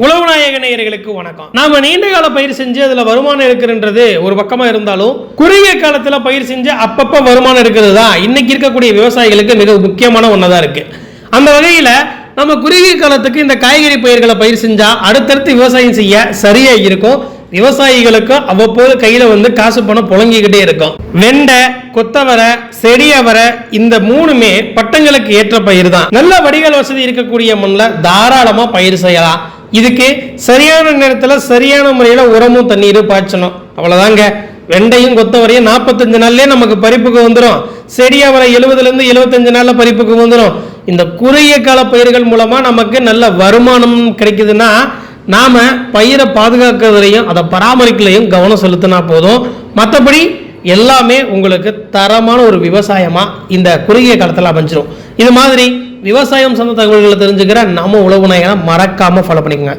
உழவுநாயக நேயர்களுக்கு வணக்கம். நாம நீண்ட கால பயிர் செஞ்சு அதுல வருமானம் இருக்குன்றது ஒரு பக்கமா இருந்தாலும் குறுகிய காலத்துல பயிர் செஞ்சு அப்பப்ப வருமானம் இருக்கிறது தான் இன்னைக்கு இருக்கக்கூடிய விவசாயிகளுக்கு மிக முக்கியமான ஒன்னதா இருக்கு. அந்த வகையில நம்ம குறுகிய காலத்துக்கு இந்த காய்கறி பயிர்களை பயிர் செஞ்சா அடுத்தடுத்து விவசாயம் செய்ய சரியா இருக்கும். விவசாயிகளுக்கு அவ்வப்போது கையில காசு பணம் புழங்கிக்கிட்டே இருக்கும். வெண்டை, கொத்தவரை, செடியவரை இந்த மூணுமே பட்டங்களுக்கு ஏற்ற பயிர் தான். நல்ல வடிகால் வசதி இருக்கக்கூடிய மண்ணில் தாராளமா பயிர் செய்யலாம். இதுக்கு சரியான நேரத்தில் சரியான முறையில் உரமும் தண்ணீரும் பாய்ச்சணும். அவ்வளவுதாங்க. வெண்டையும் கொத்தவரையும் 45 நாள்லயே நமக்கு பறிப்புக்கு வந்துடும். செடியவரை 70 to 75 நாள்ல பறிப்புக்கு வந்துடும். இந்த குறுகிய கால பயிர்கள் மூலமா நமக்கு நல்ல வருமானம் கிடைக்குதுன்னா நாம பயிரை பாதுகாக்கிறதுலையும் அதை பராமரிக்கலையும் கவனம் செலுத்தினா போதும். மற்றபடி எல்லாமே உங்களுக்கு தரமான ஒரு விவசாயமா இந்த குறுகிய காலத்தில் அமைஞ்சிடும். இது மாதிரி விவசாயம் சார்ந்த தகவல்களை தெரிஞ்சுக்கிற நம்ம உழவுநாயகனை மறக்காம ஃபாலோ பண்ணிக்கோங்க.